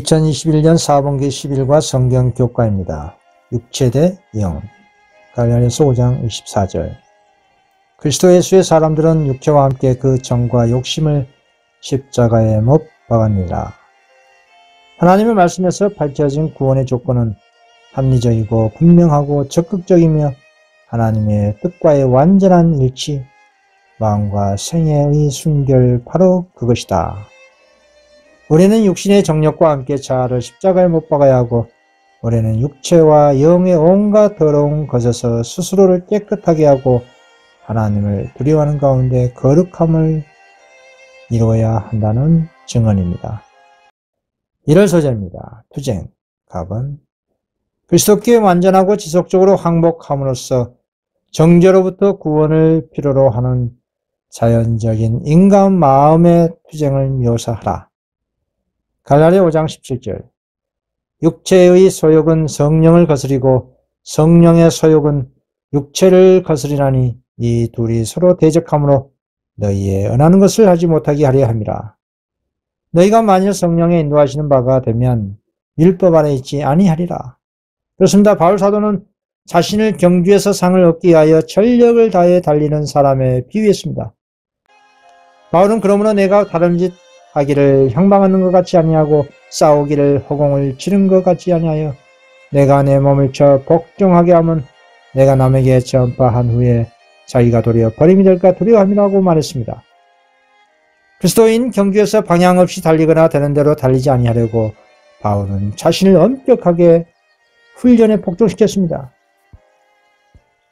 2021년 4분기 10일과 성경 교과입니다. 육체 대 영. 갈라디아서 5장 24절. 그리스도 예수의 사람들은 육체와 함께 그 정과 욕심을 십자가에 못 박았느니라. 하나님의 말씀에서 밝혀진 구원의 조건은 합리적이고 분명하고 적극적이며 하나님의 뜻과의 완전한 일치, 마음과 생애의 순결, 바로 그것이다. 우리는 육신의 정욕과 함께 자아를 십자가에 못 박아야 하고, 우리는 육체와 영의 온갖 더러운 것에서 스스로를 깨끗하게 하고 하나님을 두려워하는 가운데 거룩함을 이루어야 한다는 증언입니다. 1월 소재입니다. 투쟁, 갑은 그리스도께 완전하고 지속적으로 항복함으로써 정죄로부터 구원을 필요로 하는 자연적인 인간 마음의 투쟁을 묘사하라. 갈라디아 5장 17절. 육체의 소욕은 성령을 거스리고 성령의 소욕은 육체를 거스리나니 이 둘이 서로 대적하므로 너희의 원하는 것을 하지 못하게 하려 함이라. 너희가 만일 성령에 인도하시는 바가 되면 율법 아래 있지 아니하리라. 그렇습니다. 바울 사도는 자신을 경주에서 상을 얻기 위하여 전력을 다해 달리는 사람에 비유했습니다. 바울은 그러므로 내가 다른 짓 하기를 향방하는 것 같이 아니하고 싸우기를 허공을 치는 것 같이 아니하여 내가 내 몸을 쳐 복종하게 하면 내가 남에게 전파한 후에 자기가 도리어 버림이 될까 두려워함이라고 말했습니다. 그리스도인 경주에서 방향 없이 달리거나 되는 대로 달리지 아니하려고 바울은 자신을 엄격하게 훈련에 복종시켰습니다.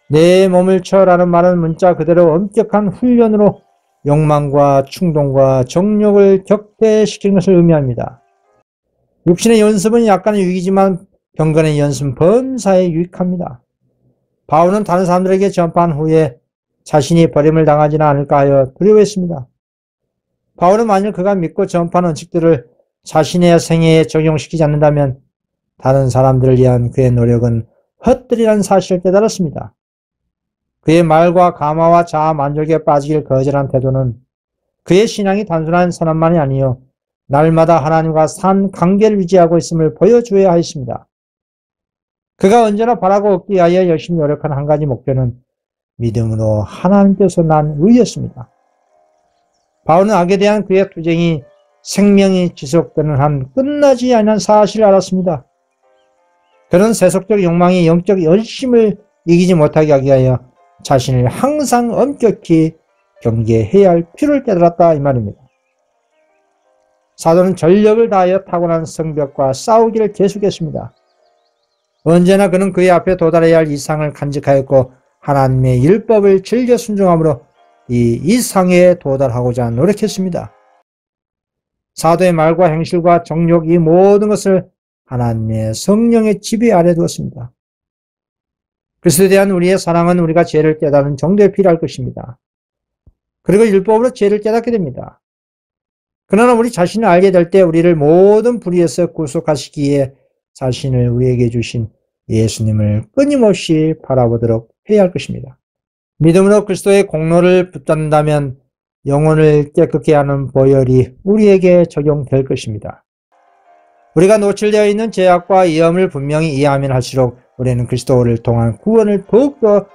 내 몸을 쳐라는 말은 문자 그대로 엄격한 훈련으로 욕망과 충동과 정욕을 격퇴시키는 것을 의미합니다. 육신의 연습은 약간의 유익이지만 경건의 연습은 범사에 유익합니다. 바울은 다른 사람들에게 전파한 후에 자신이 버림을 당하지는 않을까 하여 두려워했습니다. 바울은 만일 그가 믿고 전파한 원칙들을 자신의 생애에 적용시키지 않는다면 다른 사람들을 위한 그의 노력은 헛되리라는 사실을 깨달았습니다. 그의 말과 가마와 자아 만족에 빠지길 거절한 태도는 그의 신앙이 단순한 선언만이 아니요 날마다 하나님과 산 관계를 유지하고 있음을 보여주어야 하였습니다. 그가 언제나 바라고 얻기 위하여 열심히 노력한 한 가지 목표는 믿음으로 하나님께서 난 의였습니다. 바울은 악에 대한 그의 투쟁이 생명이 지속되는 한 끝나지 않는 사실을 알았습니다. 그런 세속적 욕망이 영적 열심을 이기지 못하게 하기 위하여 자신을 항상 엄격히 경계해야 할 필요를 깨달았다 이 말입니다. 사도는 전력을 다하여 타고난 성벽과 싸우기를 계속했습니다. 언제나 그는 그의 앞에 도달해야 할 이상을 간직하였고 하나님의 율법을 즐겨 순종함으로 이 이상에 도달하고자 노력했습니다. 사도의 말과 행실과 정욕 이 모든 것을 하나님의 성령의 지배 아래 두었습니다. 그리스도에 대한 우리의 사랑은 우리가 죄를 깨닫는 정도에 필요할 것입니다. 그리고 율법으로 죄를 깨닫게 됩니다. 그러나 우리 자신을 알게 될 때 우리를 모든 불의에서 구속하시기에 자신을 우리에게 주신 예수님을 끊임없이 바라보도록 해야 할 것입니다. 믿음으로 그리스도의 공로를 붙잡는다면 영혼을 깨끗게 하는 보혈이 우리에게 적용될 것입니다. 우리가 노출되어 있는 죄악과 위험을 분명히 이해하면 할수록 우리는 그리스도를 통한 구원을 더욱더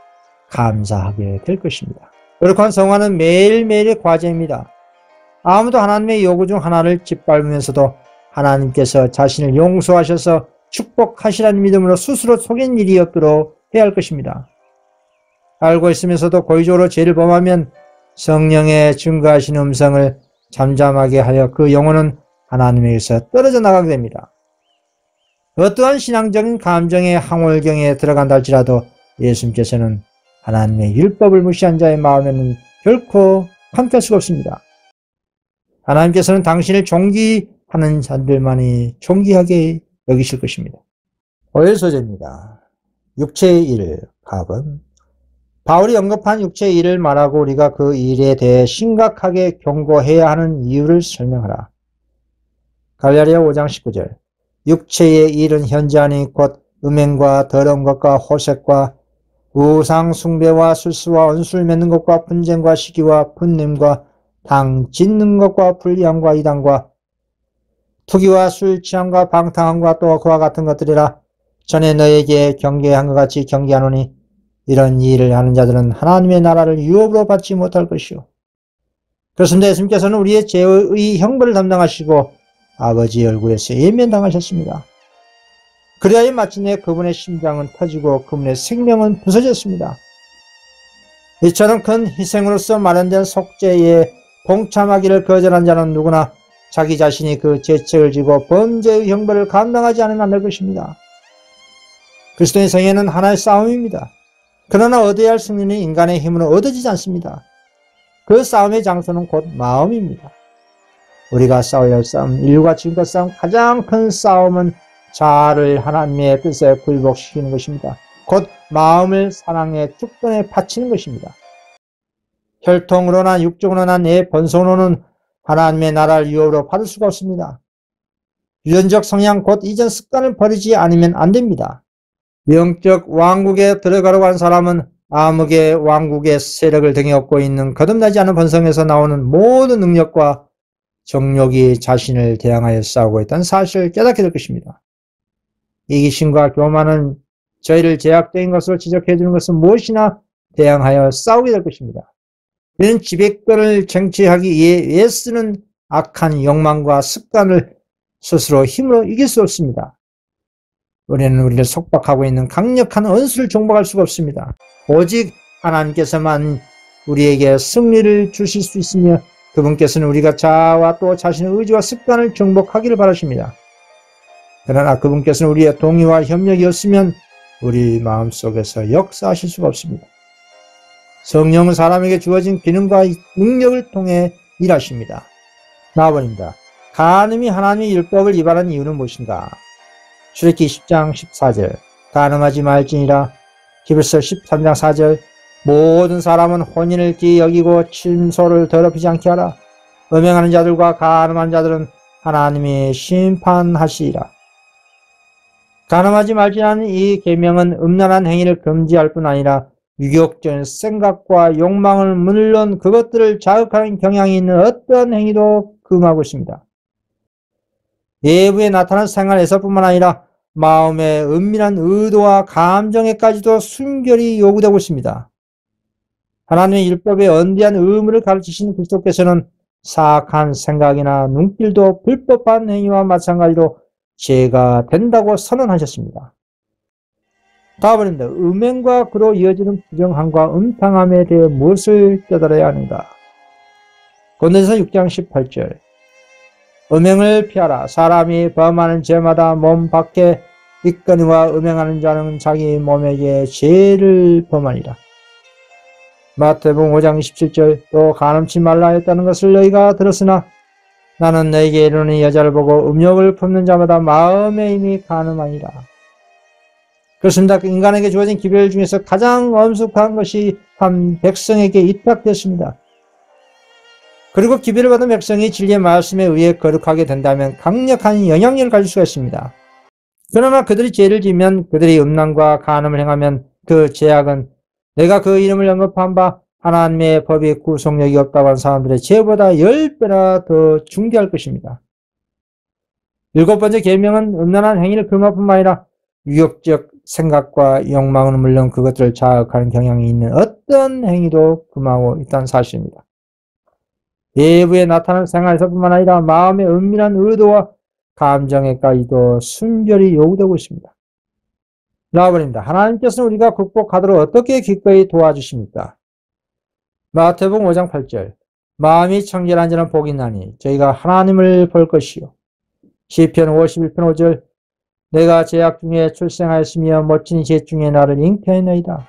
감사하게 될 것입니다. 거룩한 성화는 매일매일의 과제입니다. 아무도 하나님의 요구 중 하나를 짓밟으면서도 하나님께서 자신을 용서하셔서 축복하시라는 믿음으로 스스로 속인 일이 없도록 해야 할 것입니다. 알고 있으면서도 고의적으로 죄를 범하면 성령의 증거하시는 음성을 잠잠하게 하여 그 영혼은 하나님에게서 떨어져 나가게 됩니다. 어떠한 신앙적인 감정의 항월경에 들어간다 할지라도 예수님께서는 하나님의 율법을 무시한 자의 마음에는 결코 함께할 수가 없습니다. 하나님께서는 당신을 존귀하는 자들만이 존귀하게 여기실 것입니다. 5일 소재입니다. 육체의 일, 갑은 바울이 언급한 육체의 일을 말하고 우리가 그 일에 대해 심각하게 경고해야 하는 이유를 설명하라. 갈라디아 5장 19절. 육체의 일은 현저하니 곧 음행과 더러운 것과 호색과 우상 숭배와 술수와 언술 맺는 것과 분쟁과 시기와 분냄과 당 짓는 것과 불리함과 이단과 투기와 술 취함과 방탕함과 또 그와 같은 것들이라 전에 너에게 경계한 것 같이 경계하노니 이런 일을 하는 자들은 하나님의 나라를 유업으로 받지 못할 것이요. 그렇습니다. 예수님께서는 우리의 죄의 형벌을 담당하시고 아버지의 얼굴에서 예면당하셨습니다. 그리하여 마침내 그분의 심장은 터지고 그분의 생명은 부서졌습니다. 이처럼 큰 희생으로서 마련된 속죄에 동참하기를 거절한 자는 누구나 자기 자신이 그 죄책을 지고 범죄의 형벌을 감당하지 않으면 안 될 것입니다. 그리스도의 생애는 하나의 싸움입니다. 그러나 얻어야 할 승리는 인간의 힘으로 얻어지지 않습니다. 그 싸움의 장소는 곧 마음입니다. 우리가 싸워야 할 싸움, 인류가 지금껏 싸운 가장 큰 싸움은 자아를 하나님의 뜻에 굴복시키는 것입니다. 곧 마음을 사랑의 주권에 바치는 것입니다. 혈통으로나 육적으로나 내 본성으로는 하나님의 나라를 유업으로 받을 수가 없습니다. 유전적 성향 곧 이전 습관을 버리지 않으면 안 됩니다. 영적 왕국에 들어가려고 하는 사람은 암흑의 왕국의 세력을 등에 업고 있는 거듭나지 않은 본성에서 나오는 모든 능력과 정욕이 자신을 대항하여 싸우고 있다는 사실을 깨닫게 될 것입니다. 이기심과 교만은 저희를 제약적인 것으로 지적해 주는 것은 무엇이나 대항하여 싸우게 될 것입니다. 우리는 지배권을 쟁취하기 위해 애쓰는 악한 욕망과 습관을 스스로 힘으로 이길 수 없습니다. 우리는 우리를 속박하고 있는 강력한 원수를 정복할 수가 없습니다. 오직 하나님께서만 우리에게 승리를 주실 수 있으며 그분께서는 우리가 자아와 또 자신의 의지와 습관을 정복하기를 바라십니다. 그러나 그분께서는 우리의 동의와 협력이 없으면 우리 마음속에서 역사하실 수가 없습니다. 성령은 사람에게 주어진 기능과 능력을 통해 일하십니다. 나아버립니다. 간음이 하나님의 율법을 위반한 이유는 무엇인가? 출애굽기 10장 14절 간음하지 말지니라. 히브리서 13장 4절 모든 사람은 혼인을 기이 여기고 침소를 더럽히지 않게 하라. 음행하는 자들과 간음하는 자들은 하나님이 심판하시리라. 간음하지 말지라는 이 계명은 음란한 행위를 금지할 뿐 아니라 유격적인 생각과 욕망을 물론 그것들을 자극하는 경향이 있는 어떠한 행위도 금하고 있습니다. 외부에 나타난 생활에서뿐만 아니라 마음의 은밀한 의도와 감정에까지도 순결이 요구되고 있습니다. 하나님의 율법의 언대한 의무를 가르치신 그리스도께서는 사악한 생각이나 눈길도 불법한 행위와 마찬가지로 죄가 된다고 선언하셨습니다. 다음입니다. 음행과 그로 이어지는 부정함과 음탕함에 대해 무엇을 깨달아야 하는가? 고린도전서 6장 18절 음행을 피하라. 사람이 범하는 죄마다 몸 밖에 있거니와 음행하는 자는 자기 몸에게 죄를 범하니라. 마태복음 5장 27절 또 간음치 말라 했다는 것을 너희가 들었으나 나는 너희에게 이르노니 여자를 보고 음욕을 품는 자마다 마음에 이미 간음하니라. 그렇습니다. 인간에게 주어진 기별 중에서 가장 엄숙한 것이 한 백성에게 입학됐습니다. 그리고 기별을 받은 백성이 진리의 말씀에 의해 거룩하게 된다면 강력한 영향력을 가질 수가 있습니다. 그러나 그들이 죄를 지으면 그들이 음란과 간음을 행하면 그 죄악은 내가 그 이름을 언급한 바 하나님의 법이 구속력이 없다고 하는 사람들의 죄보다 10배나 더 중대할 것입니다. 7번째 계명은 음란한 행위를 금할 뿐만 아니라 유욕적 생각과 욕망은 물론 그것들을 자극하는 경향이 있는 어떤 행위도 금하고 있다는 사실입니다. 외부에 나타나는 생활에서뿐만 아니라 마음의 은밀한 의도와 감정에까지도 순결이 요구되고 있습니다. 나와버립니다. 하나님께서는 우리가 극복하도록 어떻게 기꺼이 도와주십니까? 마태복음 5장 8절 마음이 청결한 자는 복이 있나니 저희가 하나님을 볼 것이요. 시편 51편 5절 내가 죄악 중에 출생하였으며 멋진 죄 중에 나를 잉태하였나이다.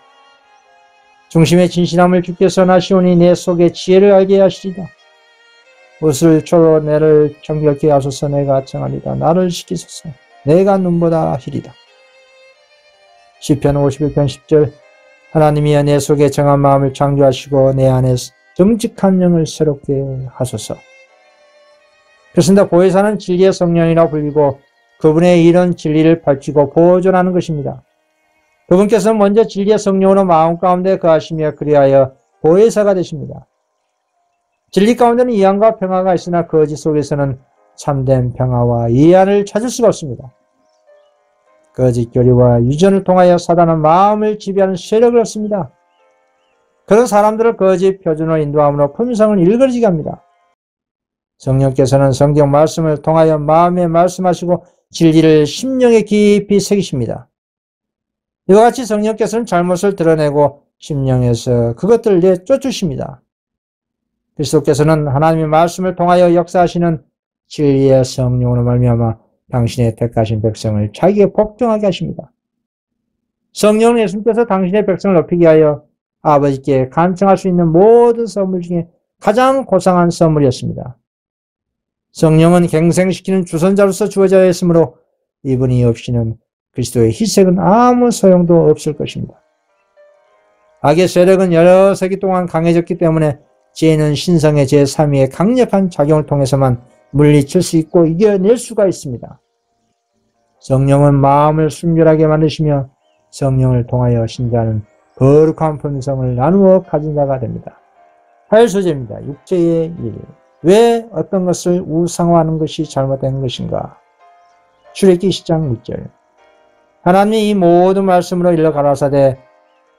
중심의 진실함을 주께서 나시오니 내 속에 지혜를 알게 하시리다. 옷을 쳐로 내를 정결케 하소서. 내가 청하리다. 나를 시키소서. 내가 눈보다 희리다. 시편 51편 10절 하나님이여 내 속에 정한 마음을 창조하시고 내 안에 정직한 영을 새롭게 하소서. 그렇습니다. 보혜사는 진리의 성령이라고 불리고 그분의 이런 진리를 밝히고 보존하는 것입니다. 그분께서는 먼저 진리의 성령으로 마음 가운데 거하시며 그리하여 보혜사가 되십니다. 진리 가운데는 이안과 평화가 있으나 거짓 속에서는 참된 평화와 이해를 찾을 수가 없습니다. 거짓 교리와 유전을 통하여 사단은 마음을 지배하는 세력을 얻습니다. 그런 사람들을 거짓 표준으로 인도함으로 품성을 일그러지게 합니다. 성령께서는 성경 말씀을 통하여 마음에 말씀하시고 진리를 심령에 깊이 새기십니다. 이와 같이 성령께서는 잘못을 드러내고 심령에서 그것들을 내쫓으십니다. 그리스도께서는 하나님의 말씀을 통하여 역사하시는 진리의 성령으로 말미암아 당신의 택하신 백성을 자기에게 복종하게 하십니다. 성령은 예수님께서 당신의 백성을 높이게 하여 아버지께 간청할 수 있는 모든 선물 중에 가장 고상한 선물이었습니다. 성령은 갱생시키는 주선자로서 주어져야 했으므로 이분이 없이는 그리스도의 희생은 아무 소용도 없을 것입니다. 악의 세력은 여러 세기 동안 강해졌기 때문에 죄는 신성의 제3위의 강력한 작용을 통해서만 물리칠 수 있고 이겨낼 수가 있습니다. 성령은 마음을 순결하게 만드시며 성령을 통하여 신자는 거룩한 품성을 나누어 가진 자가 됩니다. 8소제입니다. 육체의 일. 왜 어떤 것을 우상화하는 것이 잘못된 것인가? 출애굽기 10장 6절. 하나님이 이 모든 말씀으로 일러 가라사대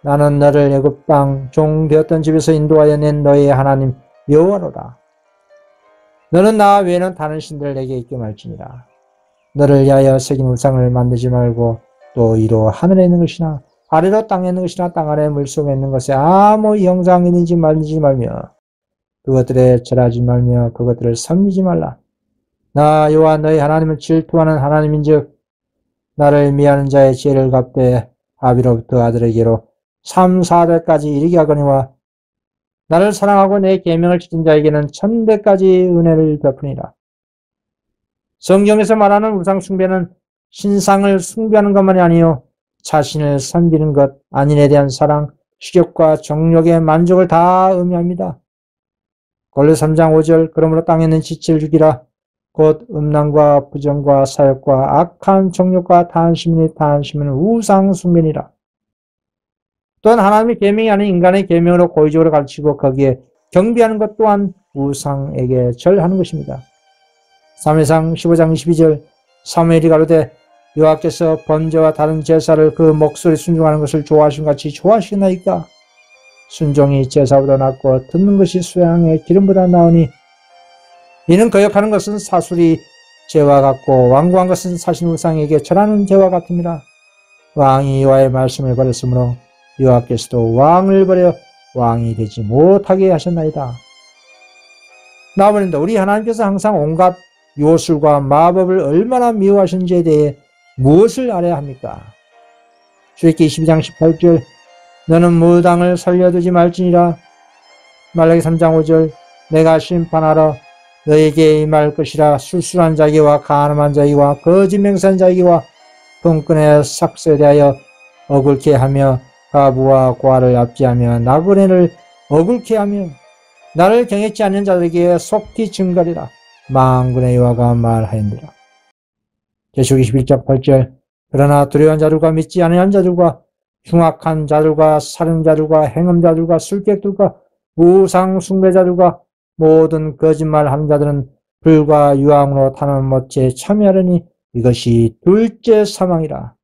나는 너를 애굽 땅 종 되었던 집에서 인도하여 낸 너의 하나님 여호와로다. 너는 나 외에는 다른 신들을 내게 있게 말지니라. 너를 위하여 새긴 우상을 만들지 말고 또 이로 하늘에 있는 것이나 아래로 땅에 있는 것이나 땅 아래 물속에 있는 것에 아무 형상이든지 만들지 말며 그것들에 절하지 말며 그것들을 섬기지 말라. 나 여호와 너희 하나님은 질투하는 하나님인즉 나를 미하는 자의 죄를 갚되 아비로부터 아들에게로 3, 4대까지 이르게 하거니와 나를 사랑하고 내 계명을 지킨 자에게는 1000대까지 은혜를 베푸니라. 성경에서 말하는 우상 숭배는 신상을 숭배하는 것만이 아니요 자신을 섬기는 것, 안인에 대한 사랑, 식욕과 정욕의 만족을 다 의미합니다. 골로새 3장 5절 그러므로 땅에 있는 지체를 죽이라. 곧 음란과 부정과 사욕과 악한 정욕과 탄심이니 탄심은 우상 숭배니라. 또한 하나님의 계명이 아닌 인간의 계명으로 고의적으로 가르치고 거기에 경배하는 것 또한 우상에게 절하는 것입니다. 사무엘상 15장 22절 사무엘이 가로되 여호와께서 번제와 다른 제사를 그 목소리 순종하는 것을 좋아하신 같이 좋아하시나이까? 순종이 제사보다 낫고 듣는 것이 수양의 기름보다 나으니 이는 거역하는 것은 사술이 죄와 같고 완고한 것은 사신 우상에게 절하는 죄와 같음이라. 왕이 여호와의 말씀을 버렸으므로 여호와께서도 왕을 버려 왕이 되지 못하게 하셨나이다. 나아버린다. 우리 하나님께서 항상 온갖 요술과 마법을 얼마나 미워하시는지에 대해 무엇을 알아야 합니까? 출애굽기 22장 18절 너는 무당을 살려두지 말지니라. 말라기 3장 5절 내가 심판하러 너에게 임할 것이라. 술술한 자기와 간음한 자기와 거짓 맹세한 자기와 돈끈에 삭스에 대하여 억울케 하며 가부와 고아를 압제하며 나그네를 억울케 하며 나를 경외치 않는 자들에게 속히 증거리라. 만군의 여호와가 말하였느니라. 계시록 21장 8절 그러나 두려운 자들과 믿지 아니한 자들과 흉악한 자들과 살인자들과 행음자들과 술객들과 우상 숭배자들과 모든 거짓말하는 자들은 불과 유황으로 타는 못에 참여하려니 이것이 둘째 사망이라.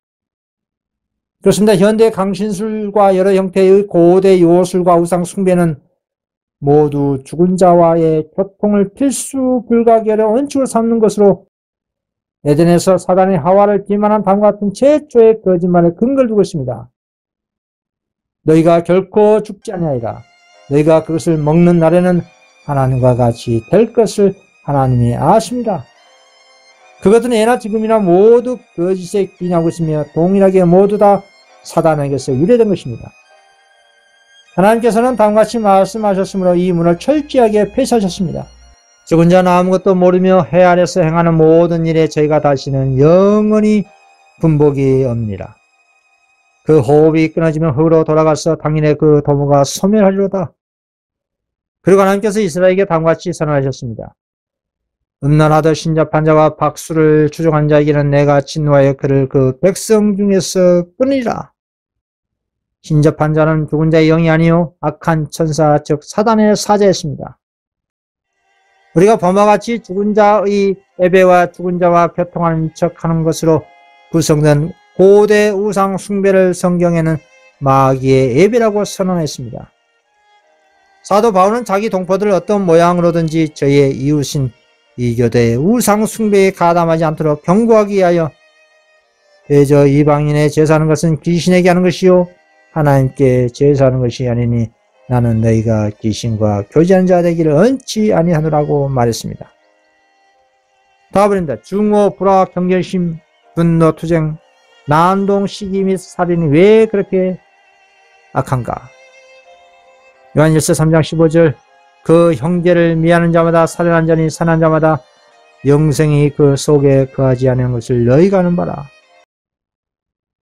그렇습니다. 현대 강신술과 여러 형태의 고대 요술과 우상 숭배는 모두 죽은 자와의 교통을 필수 불가결의 원칙으로 삼는 것으로 에덴에서 사단이 하와를 기만한 다음과 같은 최초의 거짓말에 근거를 두고 있습니다. 너희가 결코 죽지 아니하리라. 너희가 그것을 먹는 날에는 하나님과 같이 될 것을 하나님이 아십니다. 그것은 예나 지금이나 모두 거짓에 기인하고 있으며 동일하게 모두 다 사단에게서 유래된 것입니다. 하나님께서는 다음같이 말씀하셨으므로 이 문을 철저하게 폐쇄하셨습니다. 죽은 자는 아무것도 모르며 해 아래서 행하는 모든 일에 저희가 다시는 영원히 분복이 없느니라. 그 호흡이 끊어지면 흙으로 돌아가서 당연히 그 도무가 소멸하리로다. 그리고 하나님께서 이스라엘에게 다음같이 선언하셨습니다. 음란하듯 신접한 자와 박수를 추종한 자에게는 내가 진노하여 그를 그 백성 중에서 끊으리라. 신접한 자는 죽은 자의 영이 아니요 악한 천사 즉 사단의 사자였습니다. 우리가 범와 같이 죽은 자의 예배와 죽은 자와 교통하는 척하는 것으로 구성된 고대 우상 숭배를 성경에는 마귀의 예배라고 선언했습니다. 사도 바울은 자기 동포들을 어떤 모양으로든지 저의 이웃인 이교도의 우상 숭배에 가담하지 않도록 경고하기 위하여 대저 이방인의 제사하는 것은 귀신에게 하는 것이요 하나님께 제사하는 것이 아니니 나는 너희가 귀신과 교제하는 자 되기를 원치 아니하노라고 말했습니다. 다음입니다. 중오, 불화, 경결심, 분노, 투쟁, 난동, 시기 및 살인이 왜 그렇게 악한가? 요한일서 3장 15절 그 형제를 미하는 자마다 살인한 자니 산한 자마다 영생이 그 속에 거하지 않은 것을 너희가 아는 바라.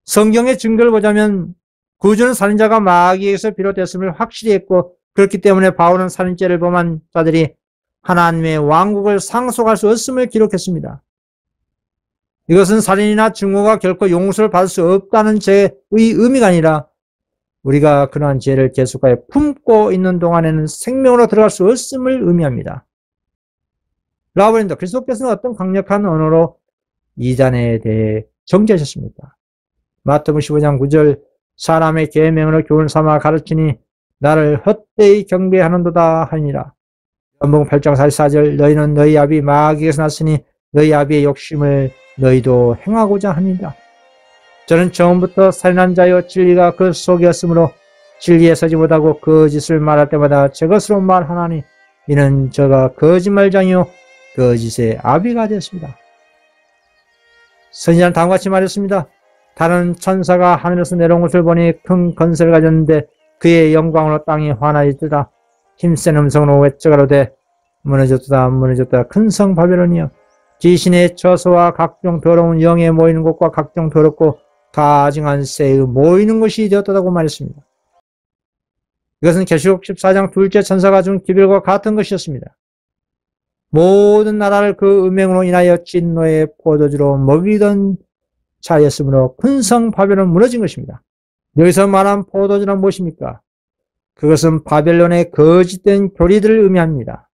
성경의 증거를 보자면 구주는 살인자가 마귀에게서 비롯됐음을 확실히 했고 그렇기 때문에 바울은 살인죄를 범한 자들이 하나님의 왕국을 상속할 수 없음을 기록했습니다. 이것은 살인이나 증오가 결코 용서를 받을 수 없다는 죄의 의미가 아니라 우리가 그러한 죄를 계속하여 품고 있는 동안에는 생명으로 들어갈 수 없음을 의미합니다. 라버린더 그리스도께서는 어떤 강력한 언어로 이단에 대해 정죄하셨습니까? 마태복음 15장 9절 사람의 계명으로 교훈 삼아 가르치니 나를 헛되이 경배하는도다 하니라. 요한복음 8장 44절 너희는 너희 아비 마귀에서 났으니 너희 아비의 욕심을 너희도 행하고자 합니다. 저는 처음부터 살인한 자여 진리가 그 속이었으므로 진리에 서지 못하고 거짓을 말할 때마다 제 것으로 말하나니 이는 저가 거짓말장이요 거짓의 아비가 되었습니다. 선지자는 다음과 같이 말했습니다. 다른 천사가 하늘에서 내려온 것을 보니 큰 건설을 가졌는데 그의 영광으로 땅이 환하였더라. 힘센 음성으로 외쳐가로되 무너졌다 무너졌다 큰 성 바벨론이여 귀신의 처소와 각종 더러운 영에 모이는 곳과 각종 더럽고 가증한 새의 모이는 곳이 되었다고 말했습니다. 이것은 계시록 14장 둘째 천사가 준 기별과 같은 것이었습니다. 모든 나라를 그 음행으로 인하여 진노의 포도주로 먹이던 자였으므로 큰 성 바벨론 무너진 것입니다. 여기서 말한 포도주는 무엇입니까? 그것은 바벨론의 거짓된 교리들을 의미합니다.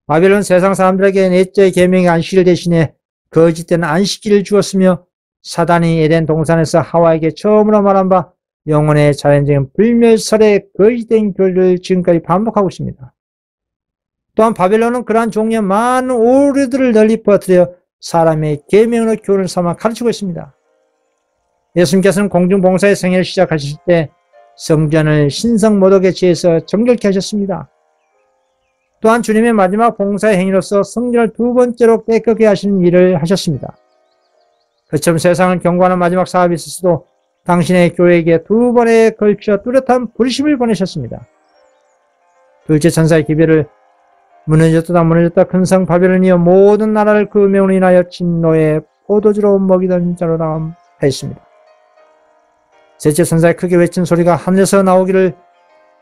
바벨론 세상 사람들에게 넷째 계명의 안식일 대신에 거짓된 안식일을 주었으며 사단이 에덴 동산에서 하와에게 처음으로 말한 바 영혼의 자연적인 불멸설의 거짓된 교리를 지금까지 반복하고 있습니다. 또한 바벨론은 그러한 종류의 많은 오류들을 널리 퍼뜨려 사람의 계명으로 교훈을 삼아 가르치고 있습니다. 예수님께서는 공중봉사의 생애를 시작하실 때 성전을 신성모독에 취해서 정결케 하셨습니다. 또한 주님의 마지막 봉사의 행위로서 성전을 두 번째로 깨끗게 하시는 일을 하셨습니다. 그처럼 세상을 경고하는 마지막 사업이 있었어도 당신의 교회에게 두 번에 걸쳐 뚜렷한 불심을 보내셨습니다. 둘째 천사의 기별을 무너졌다 무너졌다 큰 성 바벨론이여 모든 나라를 그 음행으로 인하여 진노의 포도주로 먹이던 자로다 하였습니다. 셋째 천사의 크게 외친 소리가 하늘에서 나오기를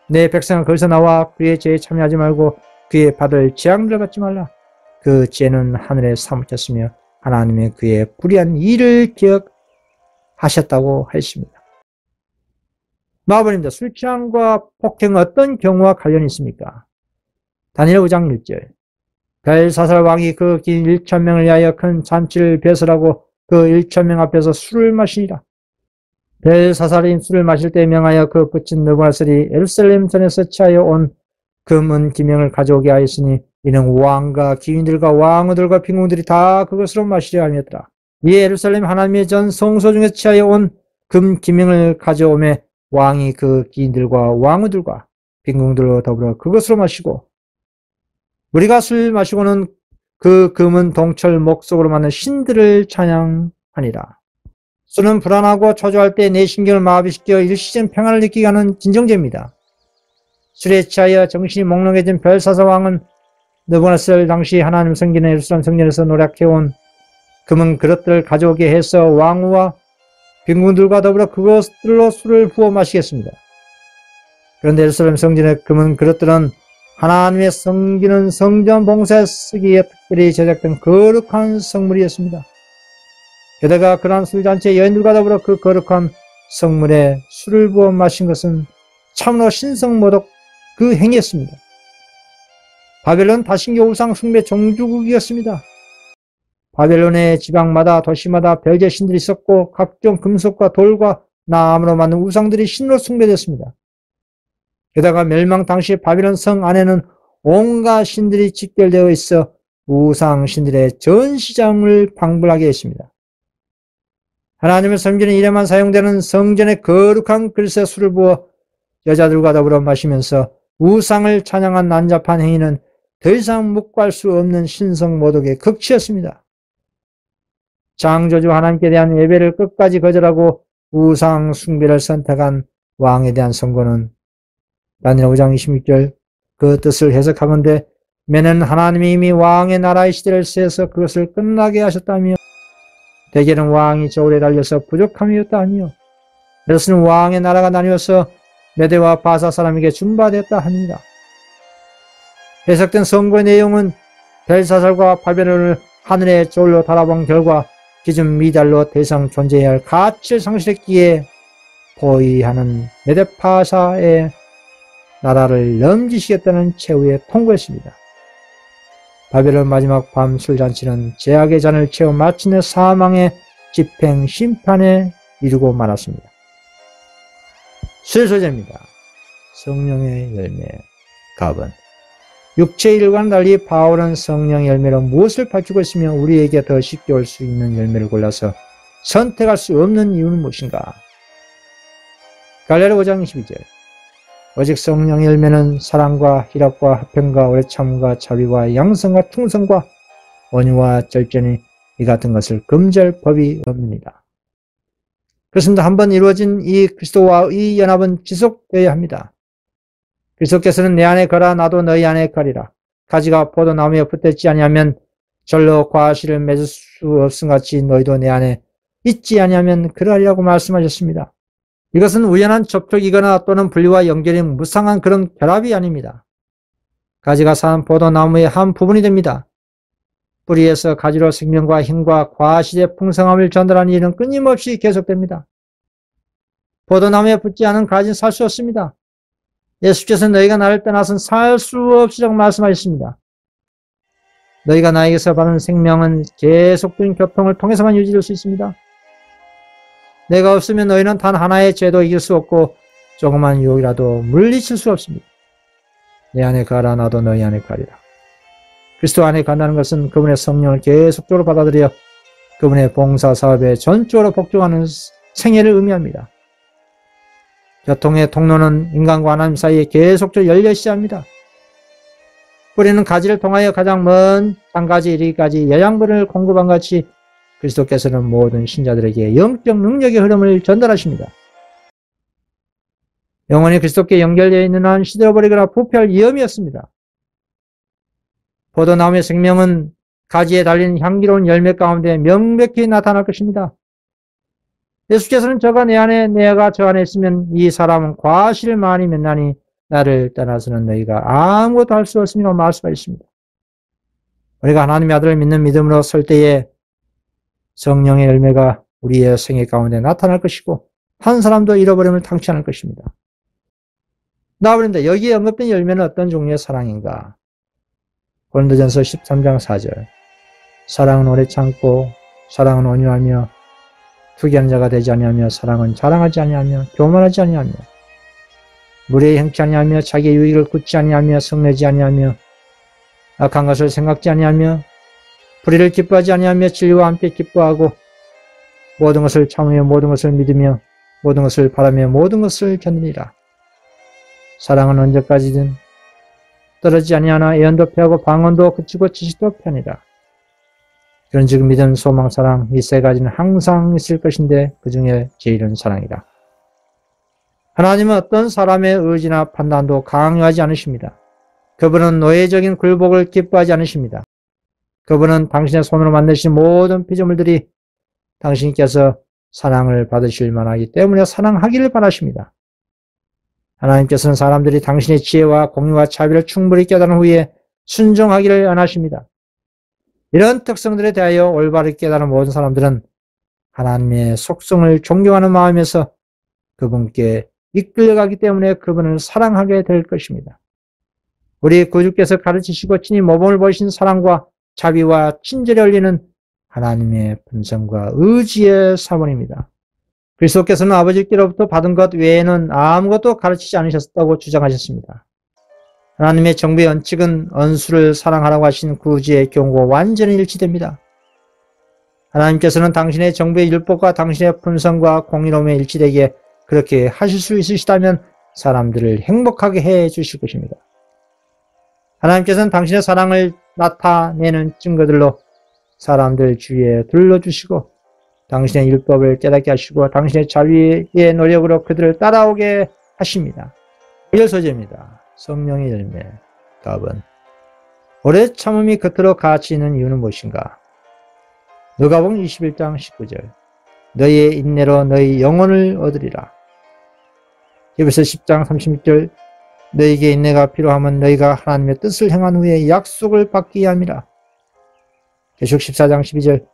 내 백성은 거기서 나와 그의 죄에 참여하지 말고 그의 받을 재앙을 받지 말라. 그 죄는 하늘에 사무쳤으며 하나님의 그의 불의한 일을 기억하셨다고 하였습니다. 마블입니다. 술 취함과 폭행은 어떤 경우와 관련이 있습니까? 다니엘 5장 1절 벨사살 왕이 그 긴 1,000명을 위하여 큰 잔치를 배설하고 그 1,000명 앞에서 술을 마시니라. 벨사살이 술을 마실 때 명하여 그 붙인 느부갓네살이 예루살렘 전에서 취하여 온 금은 기명을 가져오게 하였으니 이는 왕과 기인들과 왕후들과 빈궁들이 다 그것으로 마시려 함이었더라. 이에 예루살렘 하나님의 전 성소 중에 취하여 온 금 기명을 가져오매 왕이 그 기인들과 왕후들과 빈궁들과 더불어 그것으로 마시고 우리가 술 마시고는 그 금은 동철 목석으로 만든 신들을 찬양하니라. 술은 불안하고 초조할 때 내 신경을 마비시켜 일시적 평안을 느끼게 하는 진정제입니다. 술에 취하여 정신이 몽롱해진 벨사살 왕은 느부갓네살 당시 하나님 성기는 예루살렘 성전에서 노력해온 금은 그릇들을 가져오게 해서 왕후와 빈궁들과 더불어 그것들로 술을 부어 마시겠습니다. 그런데 예루살렘 성전의 금은 그릇들은 하나님의 성기는 성전 봉사에 쓰기에 특별히 제작된 거룩한 성물이었습니다. 게다가 그러한 술잔치에 여인들과 더불어 그 거룩한 성물에 술을 부어 마신 것은 참으로 신성모독 그 행위였습니다. 바벨론 다신교 우상 숭배 종주국이었습니다. 바벨론의 지방마다 도시마다 별개 신들이 있었고 각종 금속과 돌과 나무로 만든 우상들이 신으로 숭배됐습니다. 게다가 멸망 당시 바벨론 성 안에는 온갖 신들이 집결되어 있어 우상 신들의 전시장을 방불하게 했습니다. 하나님을 섬기는 일에만 사용되는 성전의 거룩한 그릇에 술을 부어 여자들과 더불어 마시면서 우상을 찬양한 난잡한 행위는 더 이상 묵과할 수 없는 신성 모독의 극치였습니다. 창조주 하나님께 대한 예배를 끝까지 거절하고 우상 숭배를 선택한 왕에 대한 선고는 다니엘 5장 26절 그 뜻을 해석하건대 매는 하나님이 이미 왕의 나라의 시대를 세서 그것을 끝나게 하셨다며 대개는 왕이 저울에 달려서 부족함이었다 하며 이것은 왕의 나라가 나뉘어서 메대와 바사 사람에게 준바되었다 합니다. 해석된 선고의 내용은 벨사살과 바벨론을 하늘의 저울로 달아본 결과 기준 미달로 더 이상 존재해야 할 가치를 상실했기에 포위하는 메데파사의 나라를 넘기시겠다는 최후의 통고였습니다. 바벨론 마지막 밤 술잔치는 제약의 잔을 채워 마침내 사망의 집행 심판에 이르고 말았습니다. 수요소재입니다. 성령의 열매 갑은 육체의 일과는 달리 바울은 성령의 열매로 무엇을 밝히고 있으며 우리에게 더 쉽게 올 수 있는 열매를 골라서 선택할 수 없는 이유는 무엇인가? 갈라디아 5장 22절 오직 성령의 열매는 사랑과 희락과 화평과 오래참과 자비와 양성과 충성과 온유와 절제니 이 같은 것을 금지할 법이 없느니라. 그렇습니다. 한번 이루어진 이 그리스도와의 연합은 지속되어야 합니다. 그리스도께서는 내 안에 거라 나도 너희 안에 거리라. 가지가 포도나무에 붙었지 아니하면 절로 과실을 맺을 수 없음같이 너희도 내 안에 있지 아니하면 그러하리라고 말씀하셨습니다. 이것은 우연한 접촉이거나 또는 분리와 연결이 무상한 그런 결합이 아닙니다. 가지가 산 포도나무의 한 부분이 됩니다. 뿌리에서 가지로 생명과 힘과 과실의 풍성함을 전달하는 일은 끊임없이 계속됩니다. 포도나무에 붙지 않은 가지는 살 수 없습니다. 예수께서 너희가 나를 떠나서는 살 수 없으라고 말씀하셨습니다. 너희가 나에게서 받은 생명은 계속된 교통을 통해서만 유지될 수 있습니다. 내가 없으면 너희는 단 하나의 죄도 이길 수 없고 조그만 유혹이라도 물리칠 수 없습니다. 내 안에 가라 나도 너희 안에 가리라. 그리스도 안에 간다는 것은 그분의 성령을 계속적으로 받아들여 그분의 봉사사업에 전적으로 복종하는 생애를 의미합니다. 교통의 통로는 인간과 하나님 사이에 계속적으로 열려 있어야 합니다. 뿌리는 가지를 통하여 가장 먼 장가지 이르기까지 영양분을 공급한 같이 그리스도께서는 모든 신자들에게 영적 능력의 흐름을 전달하십니다. 영혼이 그리스도께 연결되어 있는 한 시들어버리거나 부패할 위험이 없습니다. 포도나무의 생명은 가지에 달린 향기로운 열매 가운데 명백히 나타날 것입니다. 예수께서는 저가 내 안에 내가 저 안에 있으면 이 사람은 과실을 많이 맺나니 나를 떠나서는 너희가 아무것도 할 수 없음이라고 말씀하셨습니다. 우리가 하나님의 아들을 믿는 믿음으로 설 때에 성령의 열매가 우리의 생애 가운데 나타날 것이고 한 사람도 잃어버림을 당치 않을 것입니다. 나와버립니다. 여기에 언급된 열매는 어떤 종류의 사랑인가? 고린도전서 13장 4절 사랑은 오래 참고 사랑은 온유하며 투기하는 자가 되지 아니하며 사랑은 자랑하지 아니하며 교만하지 아니하며 무례히 행치 아니하며 자기의 유익을 굳지 아니하며 성내지 아니하며 악한 것을 생각지 아니하며 불의를 기뻐하지 아니하며 진리와 함께 기뻐하고 모든 것을 참으며 모든 것을 믿으며 모든 것을 바라며 모든 것을 견디니라. 사랑은 언제까지든 떨어지지 아니하나 애언도 피하고 방언도 그치고 지식도 편이라. 그런즉 믿음, 소망, 사랑 이 세 가지는 항상 있을 것인데 그 중에 제일은 사랑이라. 하나님은 어떤 사람의 의지나 판단도 강요하지 않으십니다. 그분은 노예적인 굴복을 기뻐하지 않으십니다. 그분은 당신의 손으로 만드신 모든 피조물들이 당신께서 사랑을 받으실 만하기 때문에 사랑하기를 바라십니다. 하나님께서는 사람들이 당신의 지혜와 공의와 자비를 충분히 깨달은 후에 순종하기를 원하십니다. 이런 특성들에 대하여 올바르게 깨달은 모든 사람들은 하나님의 속성을 존경하는 마음에서 그분께 이끌려가기 때문에 그분을 사랑하게 될 것입니다. 우리 구주께서 가르치시고 친히 모범을 보이신 사랑과 자비와 친절에 열리는 하나님의 분성과 의지의 사본입니다. 그리스도께서는 아버지께로부터 받은 것 외에는 아무것도 가르치지 않으셨다고 주장하셨습니다. 하나님의 정부의 원칙은 언수를 사랑하라고 하신 구주의 경고와 완전히 일치됩니다. 하나님께서는 당신의 정부의 율법과 당신의 분성과 공의로움에 일치되게 그렇게 하실 수 있으시다면 사람들을 행복하게 해 주실 것입니다. 하나님께서는 당신의 사랑을 나타내는 증거들로 사람들 주위에 둘러주시고 당신의 율법을 깨닫게 하시고 당신의 자비의 노력으로 그들을 따라오게 하십니다. 1절 소재입니다. 성령의 열매. 답은 오래 참음이 겉으로 가치 있는 이유는 무엇인가? 누가복음 21장 19절 너희의 인내로 너희 영혼을 얻으리라. 히브리서 10장 36절 너희에게 인내가 필요하면 너희가 하나님의 뜻을 행한 후에 약속을 받기 위함이라. 계시록 14장 12절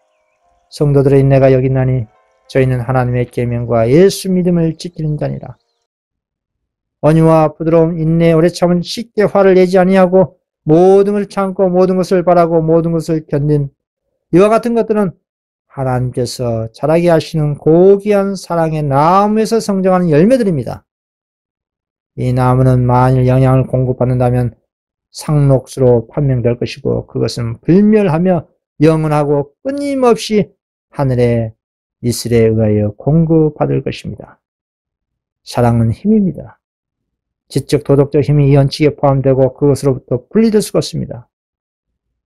성도들의 인내가 여기 있나니 저희는 하나님의 계명과 예수 믿음을 지키는 자니라. 온유와 부드러움, 인내, 오래 참은 쉽게 화를 내지 아니하고 모든 것을 참고 모든 것을 바라고 모든 것을 견딘 이와 같은 것들은 하나님께서 자라게 하시는 고귀한 사랑의 나무에서 성장하는 열매들입니다. 이 나무는 만일 영양을 공급받는다면 상록수로 판명될 것이고 그것은 불멸하며 영원하고 끊임없이 하늘의 이슬에 의하여 공급받을 것입니다. 사랑은 힘입니다. 지적 도덕적 힘이 이 원칙에 포함되고 그것으로부터 분리될 수가 없습니다.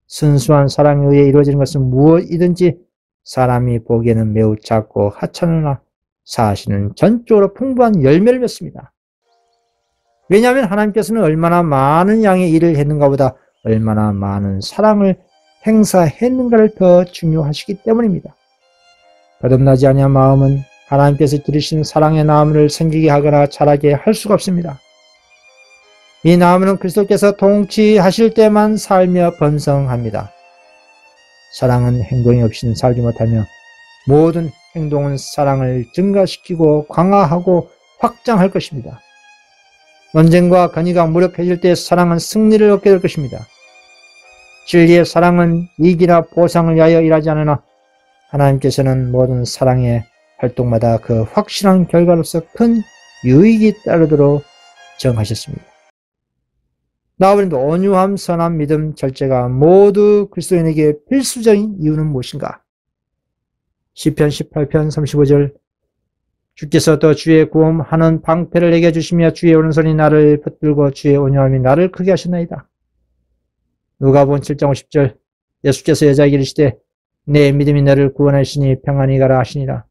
순수한 사랑에 의해 이루어지는 것은 무엇이든지 사람이 보기에는 매우 작고 하찮으나 사실은 전적으로 풍부한 열매를 맺습니다. 왜냐하면 하나님께서는 얼마나 많은 양의 일을 했는가 보다 얼마나 많은 사랑을 행사했는가를 더 중요하시기 때문입니다. 거듭나지 아니한 마음은 하나님께서 기르신 사랑의 나무를 생기게 하거나 자라게 할 수가 없습니다. 이 나무는 그리스도께서 통치하실 때만 살며 번성합니다. 사랑은 행동이 없이는 살지 못하며 모든 행동은 사랑을 증가시키고 강화하고 확장할 것입니다. 논쟁과 건의가 무력해질 때 사랑은 승리를 얻게 될 것입니다. 진리의 사랑은 이익이나 보상을 위하여 일하지 않으나 하나님께서는 모든 사랑의 활동마다 그 확실한 결과로서 큰 유익이 따르도록 정하셨습니다. 나아버린도 온유함, 선함, 믿음, 절제가 모두 그리스도인에게 필수적인 이유는 무엇인가? 시편 18편 35절 주께서 또 주의 구원하는 방패를 내게 주시며 주의 오른손이 나를 붙들고 주의 온유함이 나를 크게 하셨나이다. 누가복음 7장 50절 예수께서 여자에게 이르시되 내 믿음이 너를 구원하시니 평안히 가라 하시니라.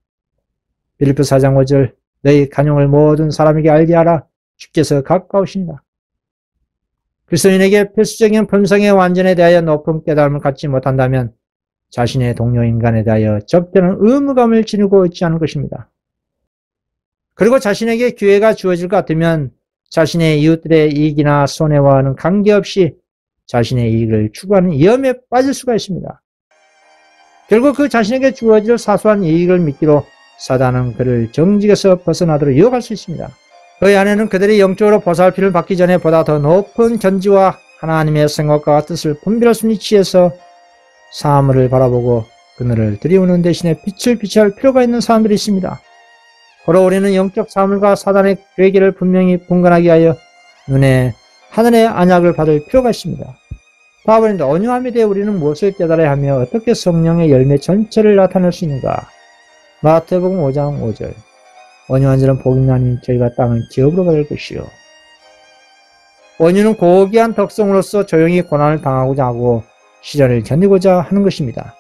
빌립보 4장 5절 너희 간용을 모든 사람에게 알게 하라. 주께서 가까우시니라. 그리스도인에게 필수적인 본성의 완전에 대하여 높은 깨달음을 갖지 못한다면 자신의 동료 인간에 대하여 적대는 의무감을 지니고 있지 않을 것입니다. 그리고 자신에게 기회가 주어질 것 같으면 자신의 이웃들의 이익이나 손해와는 관계없이 자신의 이익을 추구하는 위험에 빠질 수가 있습니다. 결국 그 자신에게 주어질 사소한 이익을 미끼로 사단은 그를 정직에서 벗어나도록 유혹할 수 있습니다. 그의 안에는 그들이 영적으로 보살핌을 받기 전에 보다 더 높은 견지와 하나님의 생각과 뜻을 분별할 수 있는 위치에서 사물을 바라보고 그늘을 들이우는 대신에 빛을 비춰야 할 필요가 있는 사람들이 있습니다. 바로 우리는 영적 사물과 사단의 괴계를 분명히 분간하기 위하여 눈에 하늘의 안약을 받을 필요가 있습니다. 바아버린다. 온유함에 대해 우리는 무엇을 깨달아야 하며 어떻게 성령의 열매 전체를 나타낼 수 있는가? 마태복음 5장 5절 온유한 자는 복이 있나니 저희가 땅을 기업으로 받을 것이요. 온유는 고귀한 덕성으로서 조용히 고난을 당하고자 하고 시련을 견디고자 하는 것입니다.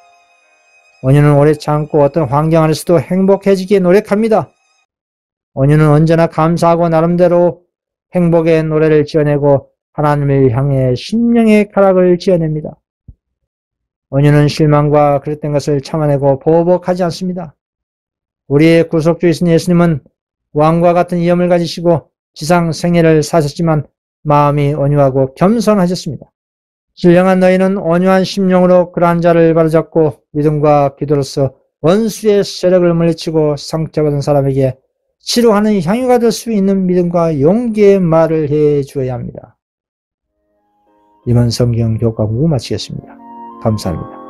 온유는 오래 참고 어떤 환경 안에서도 행복해지기에 노력합니다. 온유는 언제나 감사하고 나름대로 행복의 노래를 지어내고 하나님을 향해 심령의 가락을 지어냅니다. 온유는 실망과 그릇된 것을 참아내고 보복하지 않습니다. 우리의 구속주이신 예수님은 왕과 같은 위엄을 가지시고 지상 생애를 사셨지만 마음이 온유하고 겸손하셨습니다. 신령한 너희는 온유한 심령으로 그러한 자를 바로잡고 믿음과 기도로서 원수의 세력을 물리치고 상처받은 사람에게 치료하는 향유가 될 수 있는 믿음과 용기의 말을 해 주어야 합니다. 이만 성경 교과 공부 마치겠습니다. 감사합니다.